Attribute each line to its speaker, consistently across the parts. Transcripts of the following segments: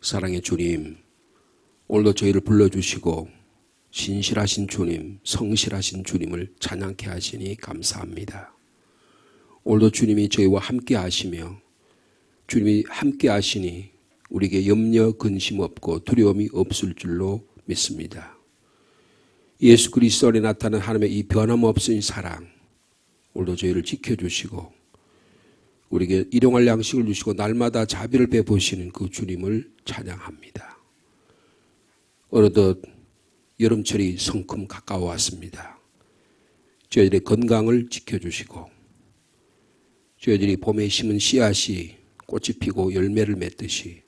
Speaker 1: 사랑의 주님, 오늘도 저희를 불러주시고 신실하신 주님, 성실하신 주님을 찬양케 하시니 감사합니다. 오늘도 주님이 저희와 함께 하시며 주님이 함께 하시니 우리에게 염려, 근심 없고 두려움이 없을 줄로 믿습니다. 예수 그리스도 안에 나타난 하나님의 이 변함없은 사랑, 오늘도 저희를 지켜주시고 우리에게 일용할 양식을 주시고 날마다 자비를 베푸시는 그 주님을 찬양합니다. 어느덧 여름철이 성큼 가까워 왔습니다. 저희들의 건강을 지켜주시고 저희들이 봄에 심은 씨앗이 꽃이 피고 열매를 맺듯이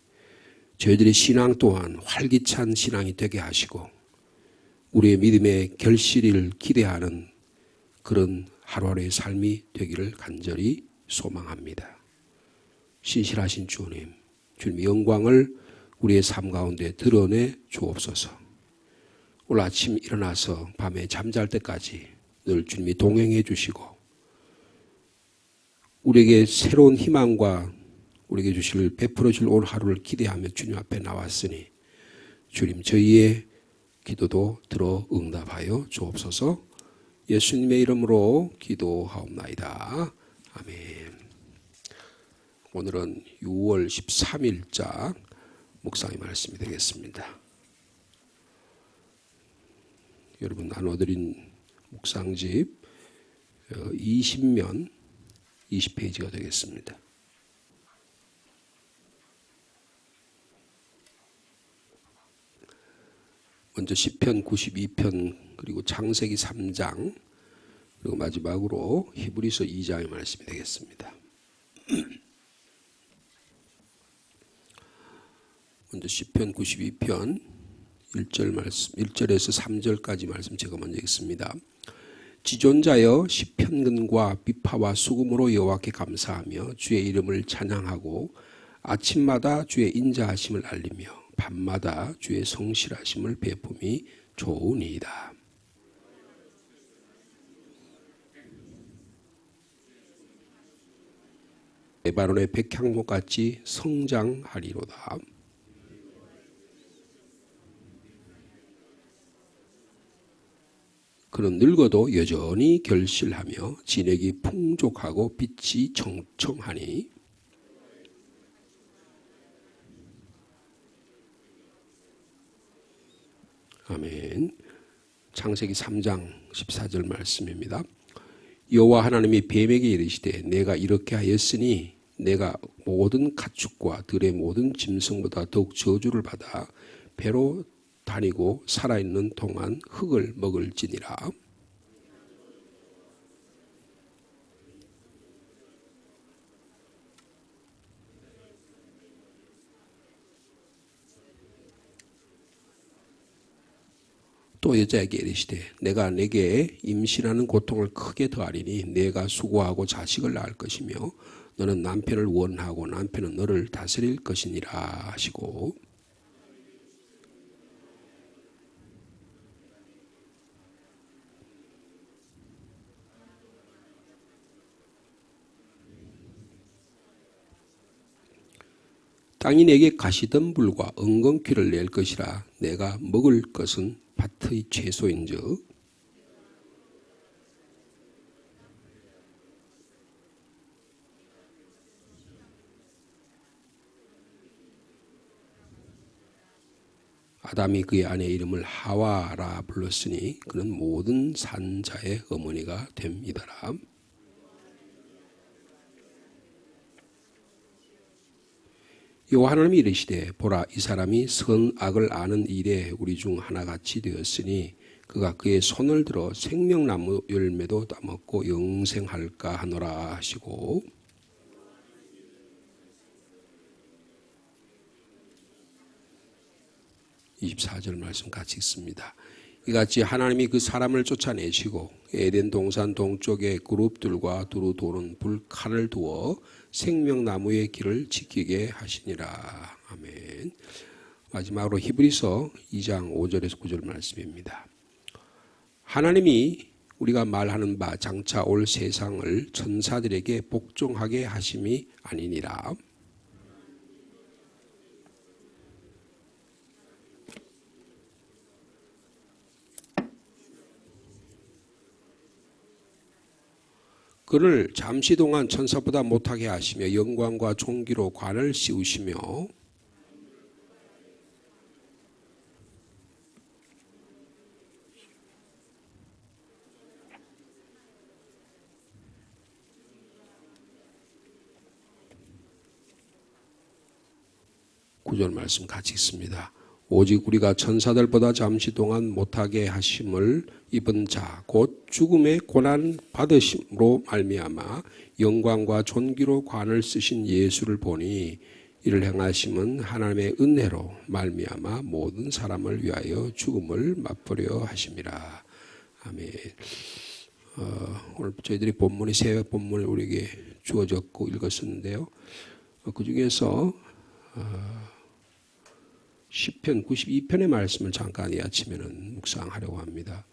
Speaker 1: 저희들의 신앙 또한 활기찬 신앙이 되게 하시고 우리의 믿음의 결실을 기대하는 그런 하루하루의 삶이 되기를 간절히 소망합니다. 신실하신 주님, 주님의 영광을 우리의 삶 가운데 드러내 주옵소서. 오늘 아침 일어나서 밤에 잠잘 때까지 늘 주님이 동행해 주시고 우리에게 새로운 희망과 우리에게 주실 베풀어 줄 오늘 하루를 기대하며 주님 앞에 나왔으니 주님 저희의 기도도 들어 응답하여 주옵소서. 예수님의 이름으로 기도하옵나이다. 아멘. 오늘은 6월 13일자 묵상의 말씀이 되겠습니다. 여러분 나눠드린 묵상집 20면 20페이지가 되겠습니다. 먼저 시편 92편 그리고 창세기 3장 그리고 마지막으로 히브리서 2장의 말씀이 되겠습니다. 먼저 시편 92편 1절 말씀, 1절에서 3절까지 말씀 제가 먼저 읽습니다. 지존자여 시편근과 비파와 수금으로 여호와께 감사하며 주의 이름을 찬양하고 아침마다 주의 인자하심을 알리며 밤마다 주의 성실하심을 베품이 좋으니이다. 레바논의 백향목같이 성장하리로다. 그는 늙어도 여전히 결실하며 진액이 풍족하고 빛이 청청하니 아멘. 창세기 3장 14절 말씀입니다. 여호와 하나님이 뱀에게 이르시되 내가 이렇게 하였으니 내가 모든 가축과 들의 모든 짐승보다 더욱 저주를 받아 배로 다니고 살아있는 동안 흙을 먹을지니라. 또 여자에게 이르시되 내가 내게 임신하는 고통을 크게 더하리니 내가 수고하고 자식을 낳을 것이며 너는 남편을 원하고 남편은 너를 다스릴 것이니라 하시고 땅이 내게 가시덤불과 엉겅퀴를 낼 것이라. 내가 먹을 것은 밭의 채소인즉 아담이 그의 아내의 이름을 하와라 불렀으니 그는 모든 산자의 어머니가 됨이더라. 여호와 하나님이 이르시되 보라 이 사람이 선악을 아는 일에 우리 중 하나같이 되었으니 그가 그의 손을 들어 생명나무 열매도 따먹고 영생할까 하노라 하시고 24절 말씀 같이 읽습니다. 이같이 하나님이 그 사람을 쫓아내시고 에덴 동산 동쪽에 그룹들과 두루 도는 불칼을 두어 생명나무의 길을 지키게 하시니라. 아멘. 마지막으로 히브리서 2장 5절에서 9절 말씀입니다. 하나님이 우리가 말하는 바 장차 올 세상을 천사들에게 복종하게 하심이 아니니라. 그를 잠시 동안 천사보다 못하게 하시며 영광과 존귀로 관을 씌우시며 구절 말씀 같이 읽습니다. 오직 우리가 천사들보다 잠시 동안 못하게 하심을 입은 자 곧 죽음의 고난 받으심으로 말미암아 영광과 존귀로 관을 쓰신 예수를 보니 이를 행하심은 하나님의 은혜로 말미암아 모든 사람을 위하여 죽음을 맛보려 하심이라. 아멘. 오늘 저희들이 본문이 새 본문이 우리에게 주어졌고 읽었었는데요. 그 중에서 시편 92편의 말씀을 잠깐 이 아침에는 묵상하려고 합니다.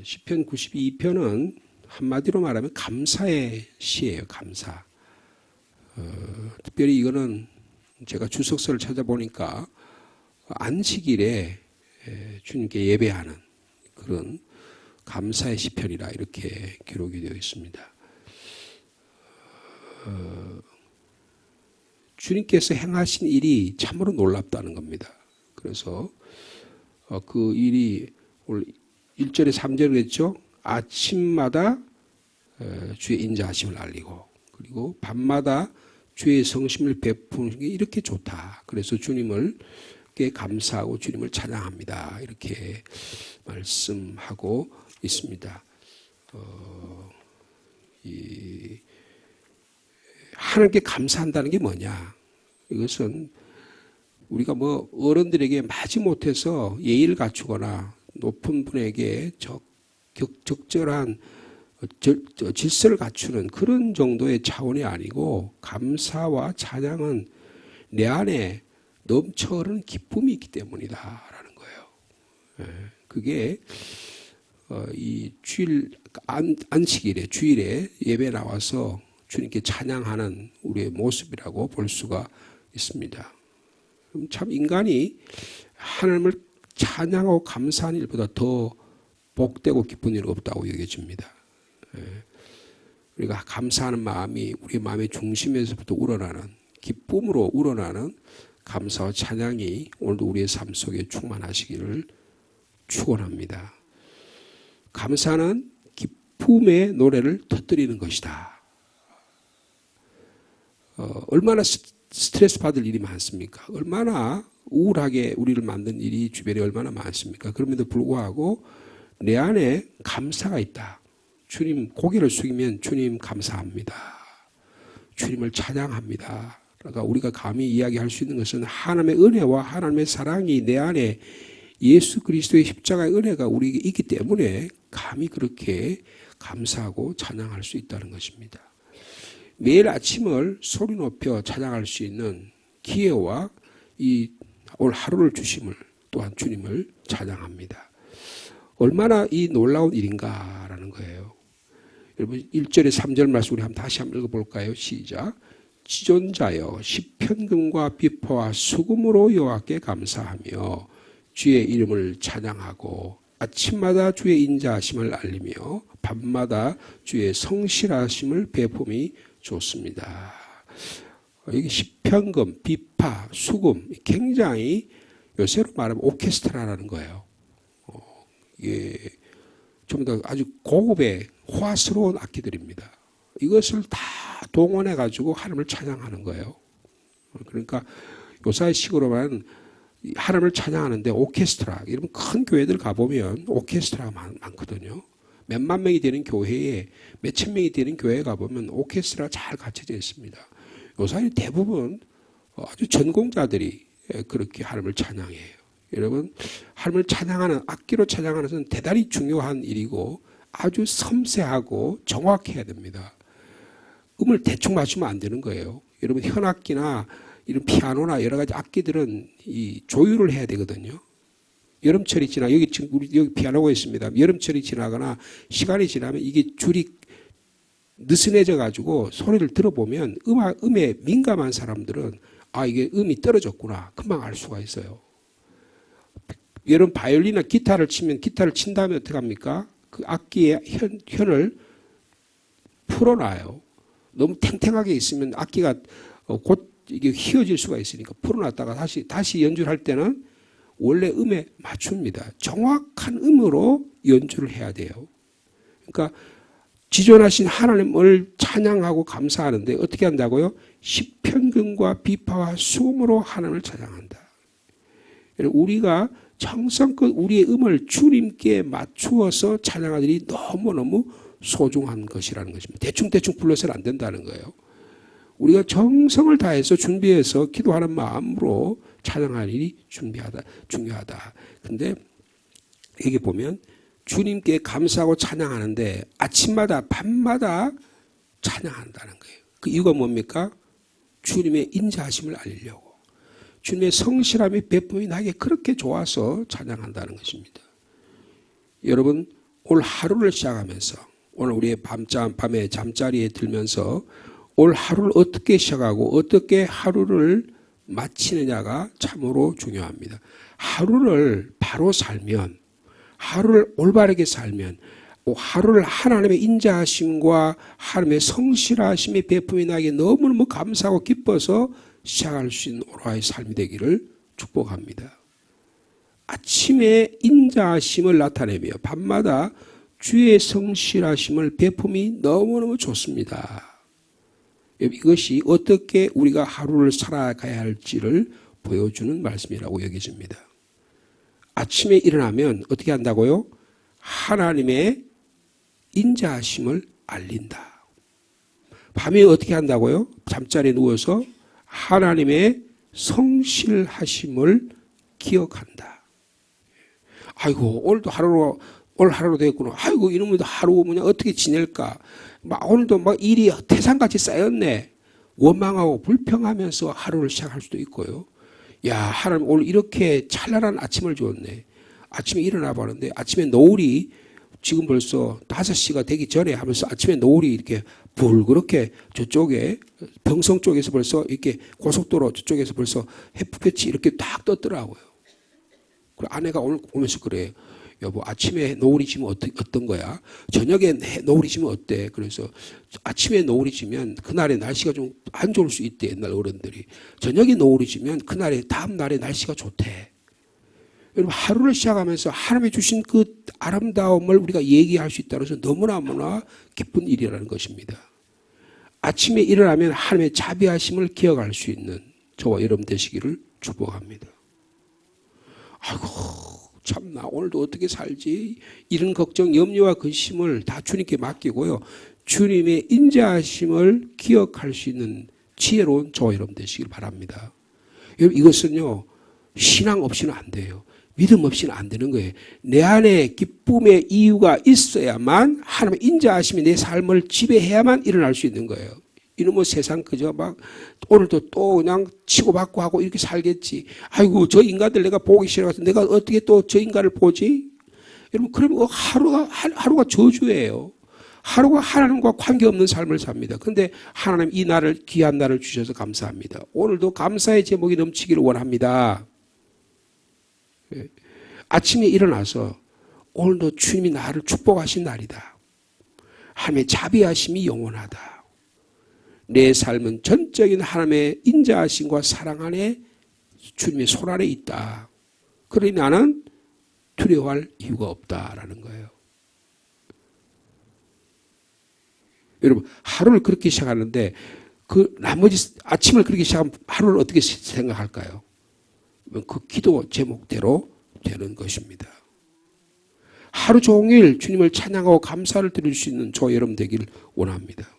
Speaker 1: 시편 92편은 한마디로 말하면 감사의 시예요. 감사. 특별히 이거는 제가 주석서를 찾아보니까 안식일에 주님께 예배하는 그런 감사의 시편이라 이렇게 기록이 되어 있습니다. 주님께서 행하신 일이 참으로 놀랍다는 겁니다. 그래서 그 일이 오늘 1절에 3절에 그랬죠. 아침마다 주의 인자하심을 알리고 그리고 밤마다 주의 성심을 베푸는 게 이렇게 좋다. 그래서 주님을께 감사하고 주님을 찬양합니다. 이렇게 말씀하고 있습니다. 하나님께 감사한다는 게 뭐냐? 이것은 우리가 뭐 어른들에게 마지못해서 예의를 갖추거나 높은 분에게 적절한 질서를 갖추는 그런 정도의 차원이 아니고 감사와 찬양은 내 안에 넘쳐 흐르는 기쁨이 있기 때문이다라는 거예요. 그게 이 주일 안식일에 주일에 예배 나와서 주님께 찬양하는 우리의 모습이라고 볼 수가 있습니다. 참 인간이 하나님을 찬양하고 감사하는 일보다 더 복되고 기쁜 일은 없다고 여겨집니다. 우리가 감사하는 마음이 우리 마음의 중심에서부터 우러나는 기쁨으로 우러나는 감사와 찬양이 오늘도 우리의 삶 속에 충만하시기를 축원합니다. 감사는 기쁨의 노래를 터뜨리는 것이다. 얼마나 스트레스 받을 일이 많습니까? 얼마나 우울하게 우리를 만든 일이 주변에 얼마나 많습니까? 그럼에도 불구하고 내 안에 감사가 있다. 주님 고개를 숙이면 주님 감사합니다. 주님을 찬양합니다. 그러니까 우리가 감히 이야기할 수 있는 것은 하나님의 은혜와 하나님의 사랑이 내 안에 예수 그리스도의 십자가의 은혜가 우리에게 있기 때문에 감히 그렇게 감사하고 찬양할 수 있다는 것입니다. 매일 아침을 소리 높여 찬양할 수 있는 기회와 이 오늘 하루를 주심을 또한 주님을 찬양합니다. 얼마나 이 놀라운 일인가라는 거예요. 여러분 1절에 3절 말씀 우리 다시 한번 읽어볼까요? 시작. 지존자여 시편금과 비포와 수금으로 여호와께 감사하며 주의 이름을 찬양하고 아침마다 주의 인자하심을 알리며 밤마다 주의 성실하심을 베품이 좋습니다. 여기 시편금, 비파, 수금 굉장히 요새로 말하면 오케스트라라는 거예요. 이게 좀 더 아주 고급의 호화스러운 악기들입니다. 이것을 다 동원해 가지고 하나님을 찬양하는 거예요. 그러니까 요사이식으로 말하면 하나님을 찬양하는데 오케스트라 이런 큰 교회들 가보면 오케스트라가 많거든요. 몇만 명이 되는 교회에 몇천 명이 되는 교회에 가보면 오케스트라가 잘 갖춰져 있습니다. 요사이 대부분 아주 전공자들이 그렇게 하나님을 찬양해요. 여러분 하나님을 찬양하는 악기로 찬양하는 것은 대단히 중요한 일이고 아주 섬세하고 정확해야 됩니다. 음을 대충 맞추면 안 되는 거예요. 여러분 현악기나 이런 피아노나 여러 가지 악기들은 이 조율을 해야 되거든요. 여름철이 지나 여기 지금 여기 피아노가 있습니다. 여름철이 지나거나 시간이 지나면 이게 줄이 느슨해져 가지고 소리를 들어보면 음에 민감한 사람들은 아 이게 음이 떨어졌구나 금방 알 수가 있어요. 여러분 바이올린이나 기타를 치면 기타를 친 다음에 어떻게 합니까? 그 악기의 현을 풀어놔요. 너무 탱탱하게 있으면 악기가 곧 이게 휘어질 수가 있으니까 풀어놨다가 다시 연주를 할 때는 원래 음에 맞춥니다. 정확한 음으로 연주를 해야 돼요. 그러니까 지존하신 하나님을 찬양하고 감사하는데 어떻게 한다고요? 시편근과 비파와 수음으로 하나님을 찬양한다. 우리가 정성껏 우리의 음을 주님께 맞추어서 찬양하들이 너무너무 소중한 것이라는 것입니다. 대충 불러서는 안 된다는 거예요. 우리가 정성을 다해서 준비해서 기도하는 마음으로 찬양할 일이 중요하다. 근데 여기 보면 주님께 감사하고 찬양하는데 아침마다 밤마다 찬양한다는 거예요. 그 이유가 뭡니까? 주님의 인자하심을 알리려고. 주님의 성실함이 베품이 나에게 그렇게 좋아서 찬양한다는 것입니다. 여러분 올 하루를 시작하면서 오늘 우리의 밤에 잠자리에 들면서 올 하루를 어떻게 시작하고 어떻게 하루를 마치느냐가 참으로 중요합니다. 하루를 바로 살면, 하루를 올바르게 살면, 하루를 하나님의 인자하심과 하나님의 성실하심의 베품이 나에게 너무너무 감사하고 기뻐서 시작할 수 있는 오라의 삶이 되기를 축복합니다. 아침에 인자하심을 나타내며 밤마다 주의 성실하심을 베품이 너무너무 좋습니다. 이것이 어떻게 우리가 하루를 살아가야 할지를 보여주는 말씀이라고 여겨집니다. 아침에 일어나면 어떻게 한다고요? 하나님의 인자하심을 알린다. 밤에 어떻게 한다고요? 잠자리에 누워서 하나님의 성실하심을 기억한다. 아이고 오늘 하루로 됐구나. 아이고 이놈도 하루 뭐냐 어떻게 지낼까. 오늘도 일이 태산같이 쌓였네. 원망하고 불평하면서 하루를 시작할 수도 있고요. 야 하나님 오늘 이렇게 찬란한 아침을 주었네. 아침에 일어나 보는데 아침에 노을이 지금 벌써 5시가 되기 전에 하면서 아침에 노을이 이렇게 붉게 저쪽에 병성 쪽에서 벌써 이렇게 고속도로 저쪽에서 벌써 햇볕이 이렇게 딱 떴더라고요. 그리고 아내가 오늘 오면서 그래요. 여보 아침에 노을이 지면 어떤 거야? 저녁에 노을이 지면 어때? 그래서 아침에 노을이 지면 그날의 날씨가 좀 안 좋을 수 있대. 옛날 어른들이. 저녁에 노을이 지면 그날의 다음 날의 날씨가 좋대. 여러분 하루를 시작하면서 하나님이 주신 그 아름다움을 우리가 얘기할 수 있다는 것은 너무나 기쁜 일이라는 것입니다. 아침에 일어나면 하나님의 자비하심을 기억할 수 있는 저와 여러분 되시기를 축복합니다. 아이고 참나 오늘도 어떻게 살지? 이런 걱정, 염려와 근심을 다 주님께 맡기고요. 주님의 인자하심을 기억할 수 있는 지혜로운 저와 여러분 되시길 바랍니다. 여러분 이것은요. 신앙 없이는 안 돼요. 믿음 없이는 안 되는 거예요. 내 안에 기쁨의 이유가 있어야만 하나님의 인자하심이 내 삶을 지배해야만 일어날 수 있는 거예요. 이놈의 세상 그저 오늘도 또 그냥 치고받고 하고 이렇게 살겠지. 아이고 저 인간들 내가 보기 싫어서 내가 어떻게 또 저 인간을 보지? 여러분 그러면 하루가 저주예요. 하루가 하나님과 관계없는 삶을 삽니다. 그런데 하나님 이 날을 귀한 날을 주셔서 감사합니다. 오늘도 감사의 제목이 넘치기를 원합니다. 아침에 일어나서 오늘도 주님이 나를 축복하신 날이다. 하나님의 자비하심이 영원하다. 내 삶은 전적인 하나님의 인자하심과 사랑 안에 주님의 손 아래 있다. 그러니 나는 두려워할 이유가 없다라는 거예요. 여러분 하루를 그렇게 시작하는데 그 나머지 아침을 그렇게 시작하면 하루를 어떻게 생각할까요? 그 기도 제목대로 되는 것입니다. 하루 종일 주님을 찬양하고 감사를 드릴 수 있는 저 여러분 되기를 원합니다.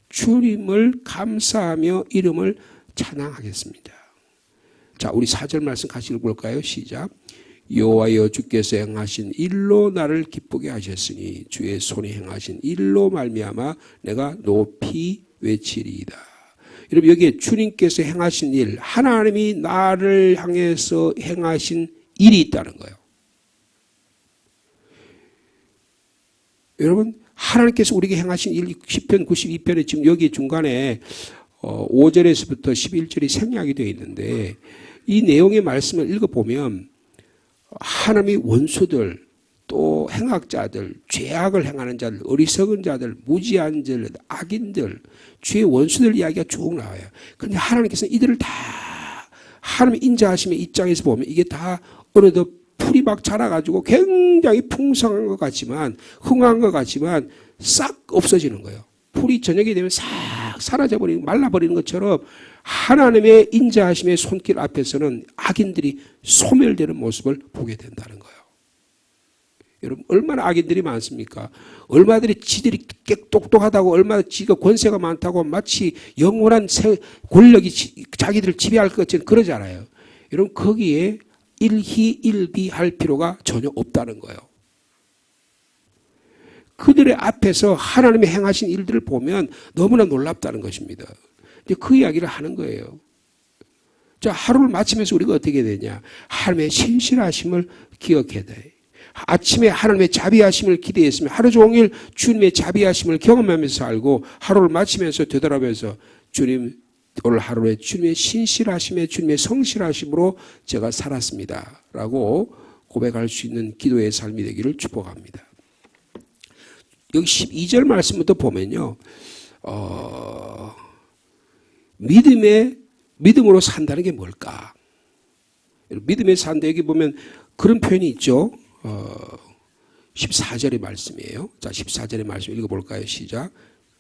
Speaker 1: 주님을 감사하며 이름을 찬양하겠습니다. 자, 우리 4절 말씀 같이 읽어볼까요? 시작. 여호와여 주께서 행하신 일로 나를 기쁘게 하셨으니 주의 손이 행하신 일로 말미암아 내가 높이 외치리이다. 여러분 여기에 주님께서 행하신 일, 하나님이 나를 향해서 행하신 일이 있다는 거예요. 여러분 하나님께서 우리에게 행하신 일, 시편 92편에 지금 여기 중간에 5절에서부터 11절이 생략이 되어 있는데 이 내용의 말씀을 읽어보면 하나님의 원수들, 또 행악자들, 죄악을 행하는 자들, 어리석은 자들, 무지한 자들, 악인들, 주의 원수들 이야기가 쭉 나와요. 그런데 하나님께서 이들을 다 하나님의 인자하심의 입장에서 보면 이게 다 어느덧 풀이 막 자라가지고 굉장히 풍성한 것 같지만, 흥한 것 같지만 싹 없어지는 거예요. 풀이 저녁이 되면 싹 사라져버리고 말라버리는 것처럼 하나님의 인자하심의 손길 앞에서는 악인들이 소멸되는 모습을 보게 된다는 거예요. 여러분, 얼마나 악인들이 많습니까? 얼마나 지들이 똑똑하다고, 얼마나 지가 권세가 많다고 마치 영원한 권력이 자기들을 지배할 것처럼 그러잖아요. 여러분, 거기에 일희일비할 필요가 전혀 없다는 거예요. 그들의 앞에서 하나님이 행하신 일들을 보면 너무나 놀랍다는 것입니다. 이제 그 이야기를 하는 거예요. 자, 하루를 마치면서 우리가 어떻게 되냐? 하나님의 신실하심을 기억해야 돼. 아침에 하나님의 자비하심을 기대했으면 하루 종일 주님의 자비하심을 경험하면서 살고, 하루를 마치면서 되돌아보면서 주님, 오늘 하루에 주님의 신실하심에 주님의 성실하심으로 제가 살았습니다 라고 고백할 수 있는 기도의 삶이 되기를 축복합니다. 여기 12절 말씀부터 보면요, 믿음으로 산다는 게 뭘까? 믿음에 산다, 여기 보면 그런 표현이 있죠. 14절의 말씀이에요. 자, 14절의 말씀 읽어볼까요? 시작.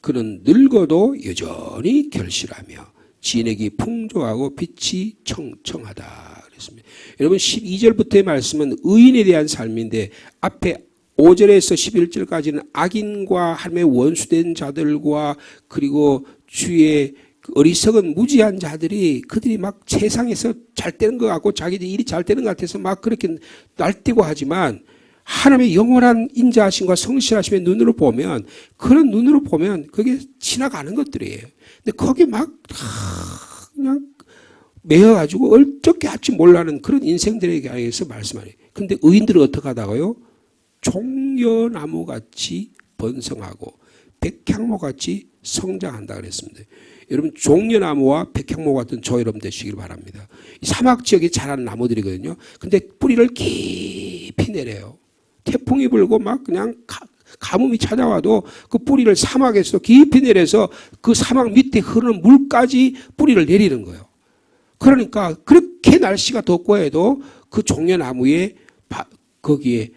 Speaker 1: 그는 늙어도 여전히 결실하며 진액이 풍조하고 빛이 청청하다 그랬습니다. 여러분, 12절부터의 말씀은 의인에 대한 삶인데, 앞에 5절에서 11절까지는 악인과 하나님의 원수된 자들과, 그리고 주의 어리석은 무지한 자들이, 그들이 막 세상에서 잘 되는 것 같고 자기들 일이 잘 되는 것 같아서 막 그렇게 날뛰고 하지만, 하나님의 영원한 인자하심과 성실하심의 눈으로 보면, 그런 눈으로 보면 그게 지나가는 것들이에요. 근데 거기에 막 그냥 매여가지고 어떻게 할지 몰라는 그런 인생들에게 대해서 말씀하래요. 그런데 의인들은 어떻게 하다가요? 종려나무같이 번성하고 백향목같이 성장한다 그랬습니다. 여러분, 종려나무와 백향목 같은 저 여러분 되시길 바랍니다. 사막 지역에 자라는 나무들이거든요. 근데 뿌리를 깊이 내려요. 태풍이 불고 막 그냥 가뭄이 찾아와도 그 뿌리를 사막에서 깊이 내려서 그 사막 밑에 흐르는 물까지 뿌리를 내리는 거예요. 그러니까 그렇게 날씨가 덥고 해도 그 종려나무에 거기에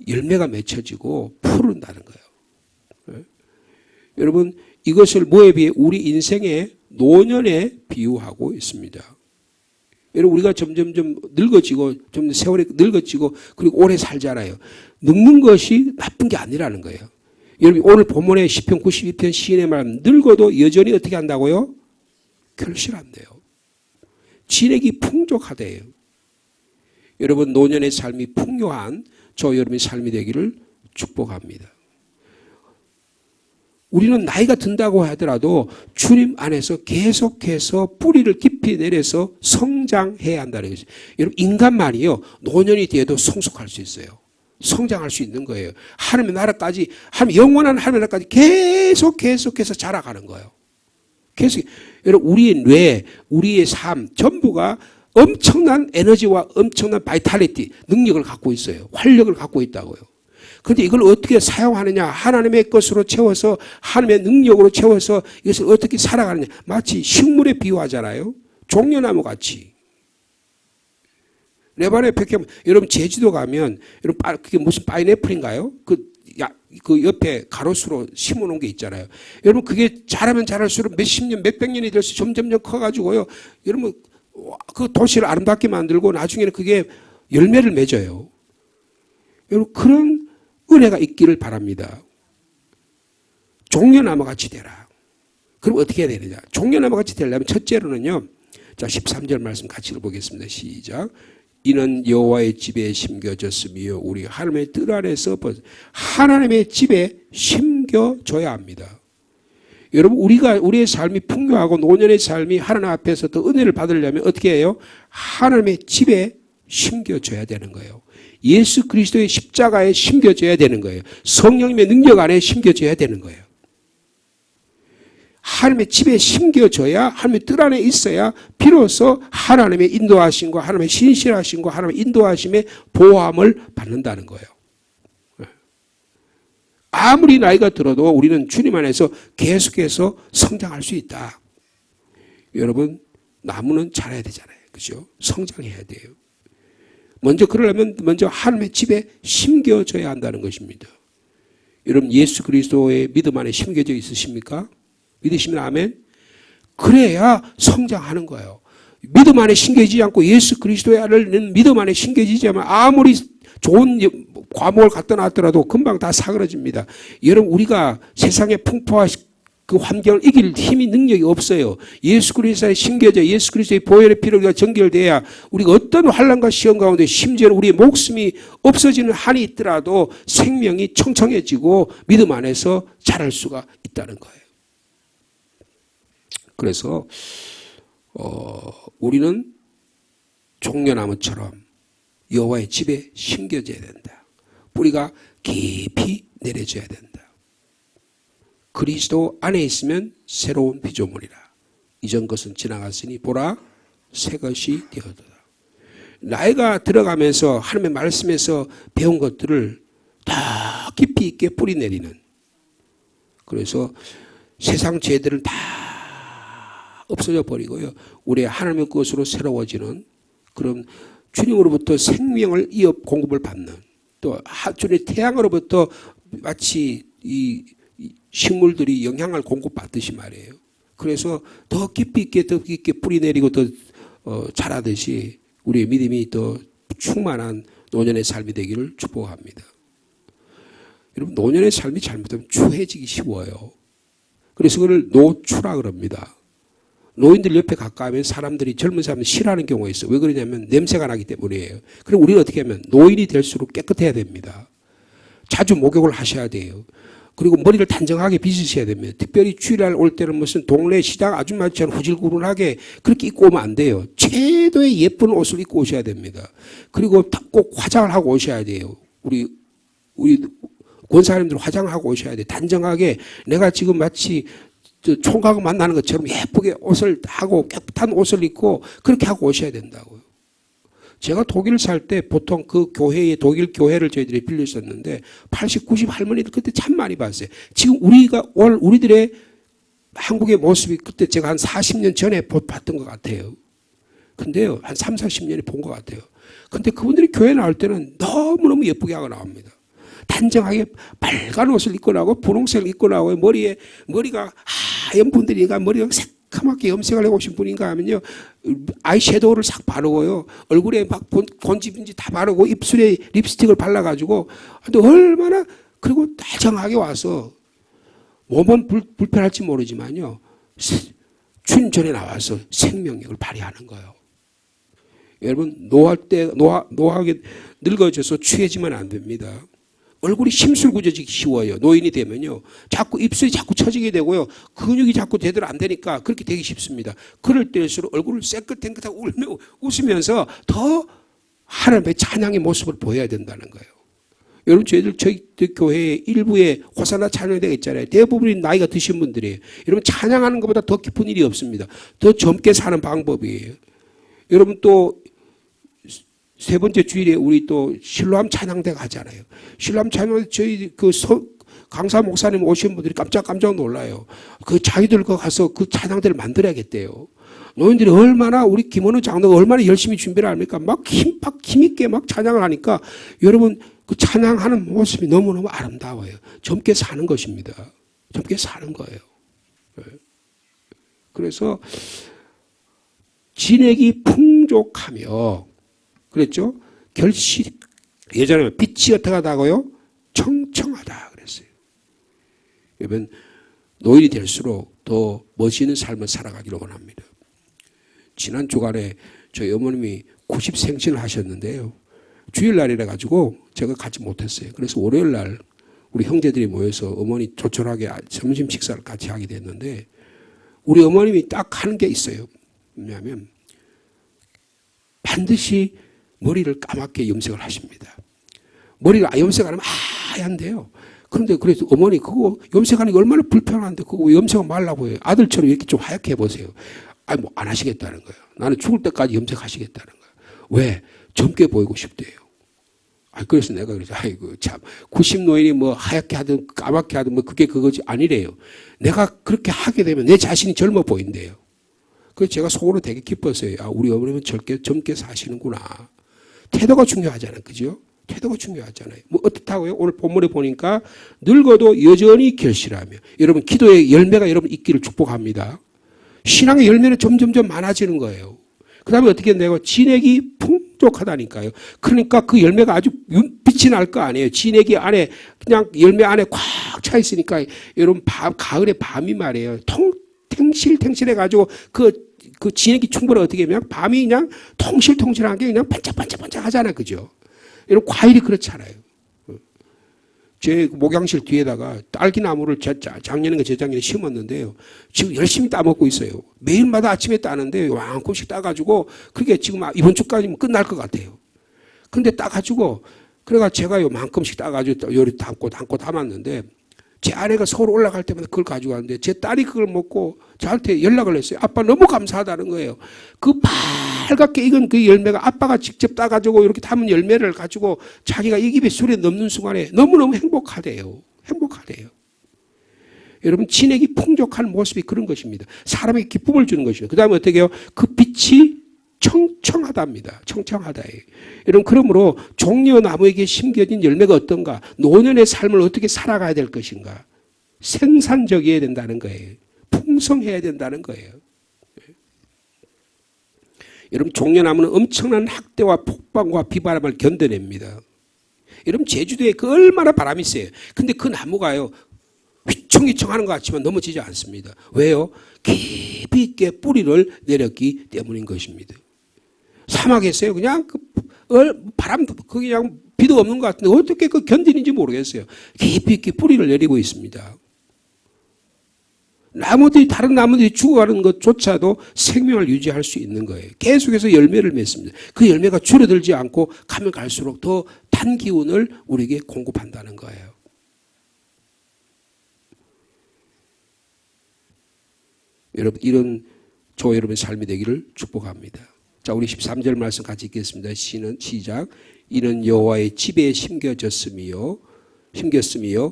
Speaker 1: 열매가 맺혀지고 푸른다는 거예요. 네? 여러분, 이것을 뭐에 비해? 우리 인생의 노년에 비유하고 있습니다. 여러분, 우리가 점점 늙어지고, 좀 세월이 늙어지고, 그리고 오래 살잖아요. 늙는 것이 나쁜 게 아니라는 거예요. 여러분, 오늘 본문의 시편 92편 시인의 말, 늙어도 여전히 어떻게 한다고요? 결실한대요. 진액이 풍족하대요. 여러분, 노년의 삶이 풍요한 저 여러분의 삶이 되기를 축복합니다. 우리는 나이가 든다고 하더라도 주님 안에서 계속해서 뿌리를 깊이 내려서 성장해야 한다는 것이죠. 여러분, 인간만이요, 노년이 돼도 성숙할 수 있어요. 성장할 수 있는 거예요. 하나님의 나라까지, 영원한 하나님의 나라까지 계속해서 자라가는 거예요. 계속. 여러분, 우리의 뇌, 우리의 삶 전부가 엄청난 에너지와 엄청난 바이탈리티, 능력을 갖고 있어요. 활력을 갖고 있다고요. 그런데 이걸 어떻게 사용하느냐, 하나님의 것으로 채워서, 하나님의 능력으로 채워서 이것을 어떻게 살아가느냐, 마치 식물에 비유하잖아요. 종려나무 같이. 레바논의 백향, 여러분 제주도 가면, 여러분 그게 무슨 파인애플인가요? 그 옆에 가로수로 심어놓은 게 있잖아요. 여러분, 그게 자라면 자랄수록 몇십 년, 몇백 년이 돼서 점점 커가지고요. 여러분, 그 도시를 아름답게 만들고 나중에는 그게 열매를 맺어요. 여러분, 그런 은혜가 있기를 바랍니다. 종려나무 같이 되라. 그럼 어떻게 해야 되느냐? 종려나무 같이 되려면 첫째로는요. 자, 13절 말씀 같이 읽어보겠습니다. 시작. 이는 여호와의 집에 심겨졌으며 우리 하나님의 뜰 안에서 하나님의 집에 심겨져야 합니다. 여러분, 우리의 삶이 풍요하고 노년의 삶이 하나님 앞에서 더 은혜를 받으려면 어떻게 해요? 하나님의 집에 심겨져야 되는 거예요. 예수 그리스도의 십자가에 심겨져야 되는 거예요. 성령님의 능력 안에 심겨져야 되는 거예요. 하나님의 집에 심겨져야, 하나님의 뜰 안에 있어야 비로소 하나님의 인도하심과 하나님의 신실하심과 하나님의 인도하심의 보호함을 받는다는 거예요. 아무리 나이가 들어도 우리는 주님 안에서 계속해서 성장할 수 있다. 여러분, 나무는 자라야 되잖아요. 그죠? 성장해야 돼요. 먼저 그러려면 먼저 하나님의 집에 심겨져야 한다는 것입니다. 여러분, 예수 그리스도의 믿음 안에 심겨져 있으십니까? 믿으시면 아멘? 그래야 성장하는 거예요. 믿음 안에 심겨지지 않고 예수 그리스도의 안을 믿음 안에 심겨지지 않으면 아무리 좋은 과목을 갖다 놨더라도 금방 다 사그러집니다. 여러분, 우리가 세상의 풍파와 그 환경을 이길 힘이 능력이 없어요. 예수 그리스도에 심겨져 예수 그리스도의 보혈의 피로 정결돼야 우리가 어떤 환난과 시험 가운데 심지어는 우리의 목숨이 없어지는 한이 있더라도 생명이 청청해지고 믿음 안에서 자랄 수가 있다는 거예요. 그래서 우리는 종려나무처럼 여호와의 집에 심겨져야 된다. 뿌리가 깊이 내려져야 된다. 그리스도 안에 있으면 새로운 피조물이라. 이전 것은 지나갔으니 보라 새 것이 되었도다. 나이가 들어가면서 하나님의 말씀에서 배운 것들을 다 깊이 있게 뿌리 내리는, 그래서 세상 죄들은 다 없어져 버리고요. 우리의 하나님의 것으로 새로워지는 그런 주님으로부터 생명을 이어 공급을 받는, 또 주님의 태양으로부터 마치 이 식물들이 영향을 공급받듯이 말이에요. 그래서 더 깊이 있게 뿌리 내리고 더 자라듯이 우리의 믿음이 더 충만한 노년의 삶이 되기를 축복합니다. 여러분, 노년의 삶이 잘못하면 추해지기 쉬워요. 그래서 그걸 노추라 그럽니다. 노인들 옆에 가까우면 사람들이, 젊은 사람들 싫어하는 경우가 있어요. 왜 그러냐면 냄새가 나기 때문이에요. 그럼 우리는 어떻게 하면 노인이 될수록 깨끗해야 됩니다. 자주 목욕을 하셔야 돼요. 그리고 머리를 단정하게 빗으셔야 됩니다. 특별히 주일날 올 때는 무슨 동네 시장 아줌마처럼 후질구lun하게 그렇게 입고 오면 안 돼요. 최도의 예쁜 옷을 입고 오셔야 됩니다. 그리고 꼭 화장을 하고 오셔야 돼요. 우리 권사님들 화장하고 오셔야 돼요. 단정하게 내가 지금 마치 총각을 만나는 것처럼 예쁘게 옷을 하고 깨끗한 옷을 입고 그렇게 하고 오셔야 된다고요. 제가 독일 살 때 보통 그 교회에, 독일 교회를 저희들이 빌렸었는데 80, 90 할머니들 그때 참 많이 봤어요. 지금 우리들의 한국의 모습이 그때 제가 한 40년 전에 봤던 것 같아요. 근데요, 한 3, 40년에 본 것 같아요. 근데 그분들이 교회 나올 때는 너무너무 예쁘게 하고 나옵니다. 단정하게 빨간 옷을 입고 나오고 분홍색을 입고 나오고 머리가 하얀 분들이니까 머리가 새까맣게 염색을 해오신 분인가 하면요, 아이섀도우를 싹 바르고요, 얼굴에 막 곤지빈지 다 바르고 입술에 립스틱을 발라가지고, 근데 얼마나, 그리고 다정하게 와서 몸은 불편할지 모르지만요, 주님 전에 나와서 생명력을 발휘하는 거예요. 여러분, 노하게 늙어져서 취해지면 안 됩니다. 얼굴이 심술구져지기 쉬워요. 노인이 되면요, 자꾸 입술이 자꾸 처지게 되고요, 근육이 자꾸 제대로 안 되니까 그렇게 되기 쉽습니다. 그럴 때일수록 얼굴을 새끗탱긋하고 웃으면서 더 하나님의 찬양의 모습을 보여야 된다는 거예요. 여러분, 저희 교회의 일부에 호사나 찬양대가 있잖아요. 대부분이 나이가 드신 분들이에요. 여러분, 찬양하는 것보다 더 깊은 일이 없습니다. 더 젊게 사는 방법이에요. 여러분, 또 세 번째 주일에 우리 또 실로암 찬양대 가잖아요. 실로암 찬양대 저희 강사 목사님 오신 분들이 깜짝 놀라요. 자기들 가서 그 찬양대를 만들어야겠대요. 노인들이 얼마나, 우리 김원우 장로가 얼마나 열심히 준비를 합니까? 막 힘있게 막 찬양을 하니까 여러분, 그 찬양하는 모습이 너무너무 아름다워요. 젊게 사는 것입니다. 젊게 사는 거예요. 그래서 진액이 풍족하며, 그랬죠? 예전에 빛이 어떻게 하다고요? 청청하다 그랬어요. 여러분, 노인이 될수록 더 멋있는 삶을 살아가기를 원합니다. 지난 주간에 저희 어머님이 90생신을 하셨는데요, 주일날이라 가지고 제가 가지 못했어요. 그래서 월요일날 우리 형제들이 모여서 어머니 조촐하게 점심 식사를 같이 하게 됐는데, 우리 어머님이 딱 하는 게 있어요. 뭐냐면 반드시 머리를 까맣게 염색을 하십니다. 머리를 염색하면 하얀데요. 그런데 그래서 어머니 그거 염색하는 게 얼마나 불편한데 그거 왜 염색을 말라고 해요. 아들처럼 이렇게 좀 하얗게 해보세요. 뭐 안 하시겠다는 거예요. 나는 죽을 때까지 염색하시겠다는 거예요. 왜? 젊게 보이고 싶대요. 그래서 내가 그러지. 아이고, 참. 90노인이 뭐 하얗게 하든 까맣게 하든 뭐 그게 그거지 아니래요. 내가 그렇게 하게 되면 내 자신이 젊어 보인대요. 그래서 제가 속으로 되게 기뻤어요. 우리 어머님은 젊게 사시는구나. 태도가 중요하잖아요. 그죠? 태도가 중요하잖아요. 뭐 어떻다고요? 오늘 본문에 보니까 늙어도 여전히 결실하며. 여러분, 기도의 열매가 여러분 있기를 축복합니다. 신앙의 열매는 점점점 많아지는 거예요. 그 다음에 어떻게 내가 진액이 풍족하다니까요. 그러니까 그 열매가 아주 빛이 날 거 아니에요. 진액이 안에 그냥 열매 안에 꽉 차 있으니까 여러분 가을에 밤이 말이에요. 탱실탱실해가지고 그 진액이 충분히 어떻게 하면 밤이 그냥 통실통실한 게 그냥 반짝반짝 하잖아요. 그죠? 여러분 과일이 그렇잖아요. 제 목양실 뒤에다가 딸기나무를 작년인가 재작년에 심었는데요. 지금 열심히 따먹고 있어요. 매일마다 아침에 따는데 왕큼씩 따가지고 그게 지금 이번 주까지면 끝날 것 같아요. 근데 따가지고 그래가 제가 요만큼씩 따가지고 요리 담고 담았는데 제 아내가 서울 올라갈 때마다 그걸 가지고 왔는데 제 딸이 그걸 먹고 저한테 연락을 했어요. 아빠 너무 감사하다는 거예요. 그 빨갛게 익은 그 열매가 아빠가 직접 따가지고 이렇게 담은 열매를 가지고 자기가 이 입에 술에 넣는 순간에 너무너무 행복하대요. 행복하대요. 여러분 진액이 풍족한 모습이 그런 것입니다. 사람에게 기쁨을 주는 것입니다. 그 다음에 어떻게 해요? 그 빛이 청청하답니다. 청청하다예요. 여러분 그러므로 종려나무에게 심겨진 열매가 어떤가? 노년의 삶을 어떻게 살아가야 될 것인가? 생산적이어야 된다는 거예요. 풍성해야 된다는 거예요. 여러분 종려나무는 엄청난 학대와 폭풍과 비바람을 견뎌냅니다. 여러분 제주도에 그 얼마나 바람이 세요. 근데 그 나무가요. 휘청휘청하는 것 같지만 넘어지지 않습니다. 왜요? 깊이 있게 뿌리를 내렸기 때문인 것입니다. 사막에서요, 그냥 바람도 그냥 비도 없는 것 같은데 어떻게 그 견디는지 모르겠어요. 깊이 있게 뿌리를 내리고 있습니다. 다른 나무들이 죽어가는 것조차도 생명을 유지할 수 있는 거예요. 계속해서 열매를 맺습니다. 그 열매가 줄어들지 않고 가면 갈수록 더 단 기운을 우리에게 공급한다는 거예요. 여러분, 이런 여러분의 삶이 되기를 축복합니다. 자, 우리 13절 말씀 같이 읽겠습니다. 시작. 이는 여호와의 집에 심겨졌으며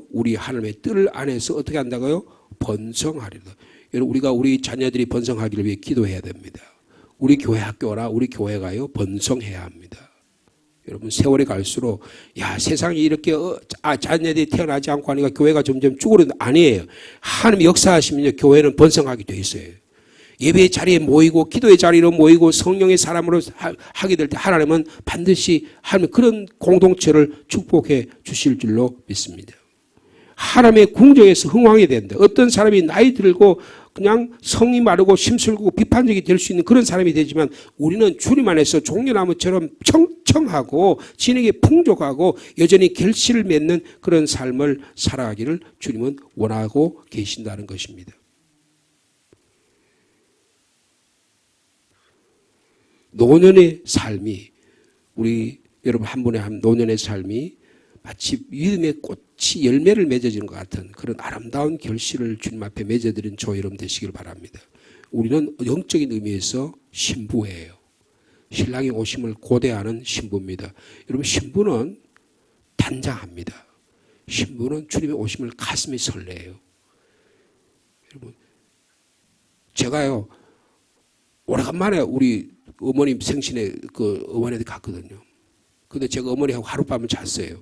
Speaker 1: 우리 하나님의 뜰 안에서 어떻게 한다고요? 번성하리라. 여러분 우리가 우리 자녀들이 번성하기를 위해 기도해야 됩니다. 우리 교회 학교나 우리 교회가요 번성해야 합니다. 여러분 세월이 갈수록 세상이 이렇게 자녀들이 태어나지 않고 하니까 교회가 점점 죽으려는 아니에요. 하나님이 역사하시면요 교회는 번성하게 돼 있어요. 예배의 자리에 모이고 기도의 자리로 모이고 성령의 사람으로 하게 될 때 하나님은 반드시 하나님 그런 공동체를 축복해 주실 줄로 믿습니다. 하나님의 궁정에서 흥왕이 된다. 어떤 사람이 나이 들고 그냥 성이 마르고 심술고 비판적이 될 수 있는 그런 사람이 되지만 우리는 주님 안에서 종려나무처럼 청청하고 진에게 풍족하고 여전히 결실을 맺는 그런 삶을 살아가기를 주님은 원하고 계신다는 것입니다. 노년의 삶이 우리 여러분 한 분의 한 노년의 삶이 마치 믿음의 꽃이 열매를 맺어지는 것 같은 그런 아름다운 결실을 주님 앞에 맺어드린 저 여러분 되시길 바랍니다. 우리는 영적인 의미에서 신부예요. 신랑이 오심을 고대하는 신부입니다. 여러분 신부는 단장합니다. 신부는 주님의 오심을 가슴이 설레요. 여러분 제가요 오래간만에 우리 어머님 생신에 그 어머니한테 갔거든요. 근데 제가 어머니하고 하룻밤을 잤어요.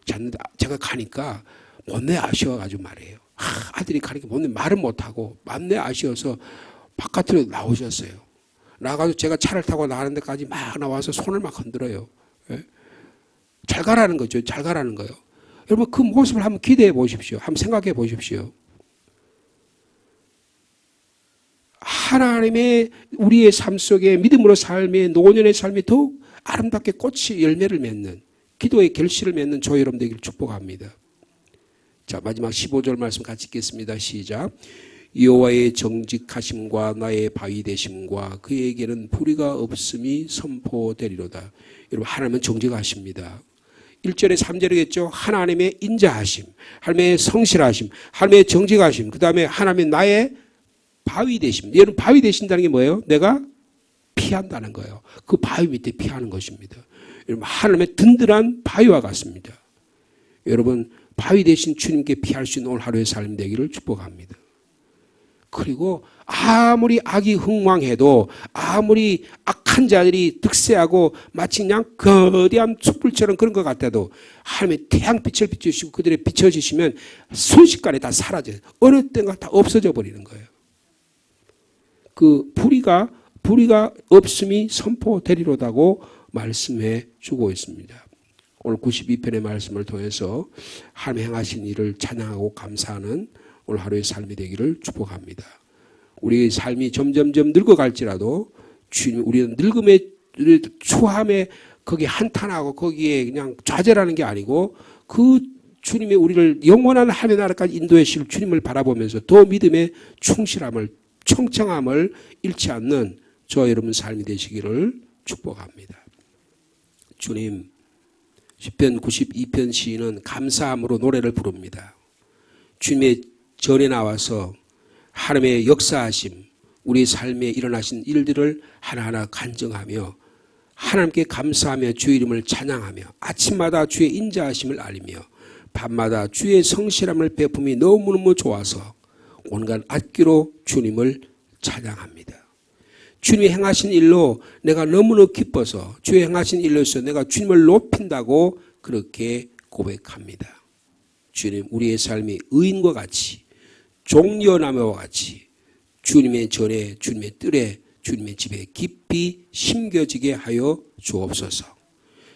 Speaker 1: 잤는데 제가 가니까 못내 아쉬워가지고 말이에요. 아들이 가니까 못내 말은 못하고 못내 아쉬워서 바깥으로 나오셨어요. 나가서 제가 차를 타고 나가는 데까지 막 나와서 손을 막 흔들어요. 예? 잘 가라는 거죠. 잘 가라는 거예요. 여러분 그 모습을 한번 기대해 보십시오. 한번 생각해 보십시오. 하나님의 우리의 삶 속에 믿음으로 삶의 노년의 삶이 더욱 아름답게 꽃이 열매를 맺는 기도의 결실을 맺는 저 여러분 되기를 축복합니다. 자 마지막 15절 말씀 같이 읽겠습니다. 시작. 여호와의 정직하심과 나의 바위 되심과 그에게는 불의가 없음이 선포되리로다. 여러분 하나님은 정직하십니다. 1절에 3절이겠죠. 하나님의 인자하심, 하나님의 성실하심, 하나님의 정직하심, 그 다음에 하나님의 나의 바위 되심. 여러분 바위 되신다는 게 뭐예요? 내가 피한다는 거예요. 그 바위 밑에 피하는 것입니다. 여러분, 하나님의 든든한 바위와 같습니다. 여러분, 바위 대신 주님께 피할 수 있는 오늘 하루의 삶 되기를 축복합니다. 그리고 아무리 악이 흥왕해도, 아무리 악한 자들이 득세하고 마치 그냥 거대한 촛불처럼 그런 것 같아도 하나님의 태양빛을 비추시고 그들의 비춰주시면 순식간에 다 사라져요. 어느 때인가 다 없어져 버리는 거예요. 그 불의가 없음이 선포되리로다고 말씀해 주고 있습니다. 오늘 92편의 말씀을 통해서 하나님 행하신 일을 찬양하고 감사하는 오늘 하루의 삶이 되기를 축복합니다. 우리의 삶이 점점점 늙어갈지라도 주님, 우리는 늙음의 추함에 거기에 한탄하고 거기에 그냥 좌절하는 게 아니고 그 주님의 우리를 영원한 하나님의 나라까지 인도해 주실 주님을 바라보면서 더 믿음의 충실함을, 청청함을 잃지 않는 저와 여러분 삶이 되시기를 축복합니다. 주님, 시편 92편 시인은 감사함으로 노래를 부릅니다. 주님의 전에 나와서 하나님의 역사하심, 우리 삶에 일어나신 일들을 하나하나 간증하며 하나님께 감사하며 주의 이름을 찬양하며 아침마다 주의 인자하심을 알리며 밤마다 주의 성실함을 베품이 너무너무 좋아서 온갖 악기로 주님을 찬양합니다. 주님이 행하신 일로 내가 너무너무 기뻐서 주의 행하신 일로서 내가 주님을 높인다고 그렇게 고백합니다. 주님, 우리의 삶이 의인과 같이 종려나무와 같이 주님의 전에, 주님의 뜰에, 주님의 집에 깊이 심겨지게 하여 주옵소서.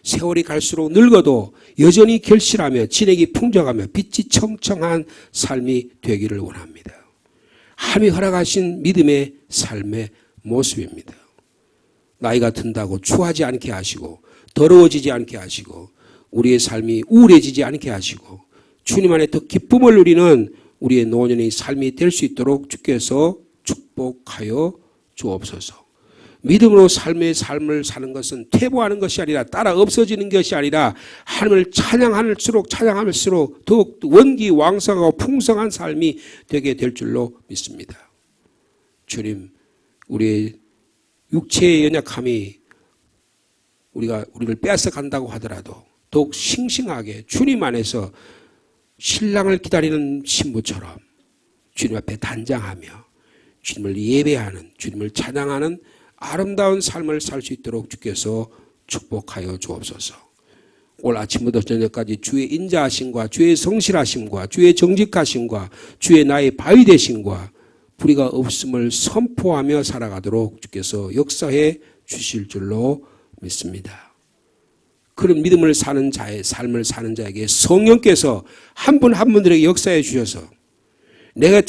Speaker 1: 세월이 갈수록 늙어도 여전히 결실하며 진액이 풍족하며 빛이 청청한 삶이 되기를 원합니다. 하나님이 허락하신 믿음의 삶의 모습입니다. 나이가 든다고 추하지 않게 하시고 더러워지지 않게 하시고 우리의 삶이 우울해지지 않게 하시고 주님 안에 더 기쁨을 누리는 우리의 노년의 삶이 될 수 있도록 주께서 축복하여 주옵소서. 믿음으로 삶의 삶을 사는 것은 퇴보하는 것이 아니라 따라 없어지는 것이 아니라 하나님을 찬양할수록 더욱 원기왕성하고 풍성한 삶이 되게 될 줄로 믿습니다. 주님, 우리의 육체의 연약함이 우리를 빼앗아 간다고 하더라도 더욱 싱싱하게 주님 안에서 신랑을 기다리는 신부처럼 주님 앞에 단장하며 주님을 예배하는, 주님을 찬양하는 아름다운 삶을 살 수 있도록 주께서 축복하여 주옵소서. 오늘 아침부터 저녁까지 주의 인자하심과 주의 성실하심과 주의 정직하심과 주의 나의 바위 되심과 불의가 없음을 선포하며 살아가도록 주께서 역사해 주실 줄로 믿습니다. 그런 믿음을 사는 자의 삶을 사는 자에게 성령께서 한 분 한 분들에게 역사해 주셔서 내가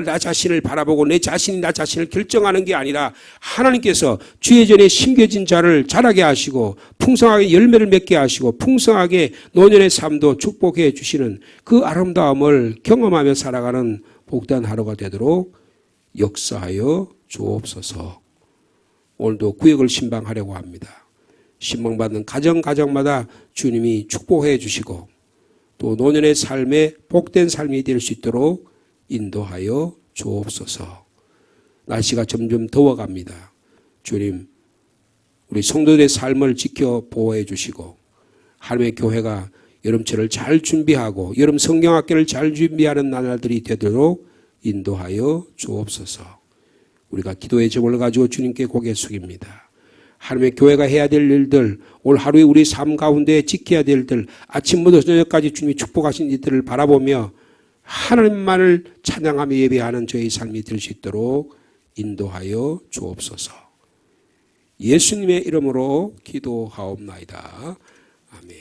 Speaker 1: 나 자신을 바라보고 내 자신이 나 자신을 결정하는 게 아니라 하나님께서 주의 전에 심겨진 자를 자라게 하시고 풍성하게 열매를 맺게 하시고 풍성하게 노년의 삶도 축복해 주시는 그 아름다움을 경험하며 살아가는 복된 하루가 되도록 역사하여 주옵소서. 오늘도 구역을 신방하려고 합니다. 신방받는 가정마다 주님이 축복해 주시고 또 노년의 삶에 복된 삶이 될 수 있도록 인도하여 주옵소서. 날씨가 점점 더워갑니다. 주님, 우리 성도들의 삶을 지켜 보호해 주시고 하나님의 교회가 여름철을 잘 준비하고 여름 성경학교를 잘 준비하는 나날들이 되도록 인도하여 주옵소서. 우리가 기도의 제목을 가지고 주님께 고개 숙입니다. 하나님의 교회가 해야 될 일들, 오늘 하루에 우리 삶 가운데 지켜야 될 일들, 아침부터 저녁까지 주님이 축복하신 일들을 바라보며 하나님만을 찬양하며 예배하는 저희 삶이 될 수 있도록 인도하여 주옵소서. 예수님의 이름으로 기도하옵나이다. 아멘.